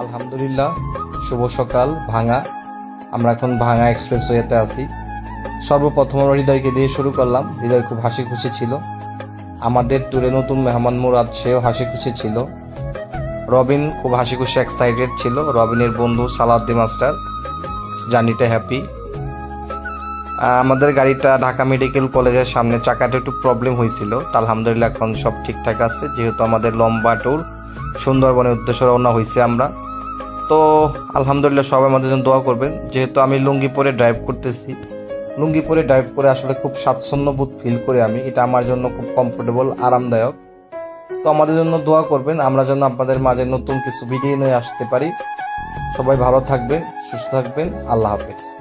আলহামদুলিল্লাহ, শুভ সকাল ভাঙা। আমরা এখন ভাঙা এক্সপ্রেসওয়েতে আছি। সর্বপ্রথম আমরা হৃদয়কে দিয়ে শুরু করলাম। হৃদয় খুব হাসি খুশি ছিল। আমাদের ট্যুরে নতুন মেহমান মুরাদ, সেও হাসি খুশি ছিল। রবিন খুব হাসি খুশি এক্সাইটেড ছিল। রবিনের বন্ধু সালাউদ্দিন মাস্টার জার্নিটা হ্যাপি। আমাদের গাড়িটা ঢাকা মেডিকেল কলেজের সামনে চাকাটা একটু প্রবলেম হয়েছিল, তা আলহামদুলিল্লাহ এখন সব ঠিকঠাক আছে। যেহেতু আমাদের লম্বা ট্যুর সুন্দরবনের উদ্দেশ্যে রওনা হয়েছে আমরা, তো আলহামদুলিল্লাহ সবাই আমাদের জন্য দোয়া করবেন। যেহেতু আমি লুঙ্গি পরে ড্রাইভ করতেছি, লুঙ্গি পরে ড্রাইভ করে আসলে খুব স্বাচ্ছন্দ্য বোধ ফিল করি আমি। এটা আমার জন্য খুব কমফোর্টেবল, আরামদায়ক। তো আমাদের জন্য দোয়া করবেন, আমরা যেন আপনাদের মাঝে নতুন কিছু ভিডিও নিয়ে আসতে পারি। সবাই ভালো থাকবেন, সুস্থ থাকবেন। আল্লাহ হাফেজ।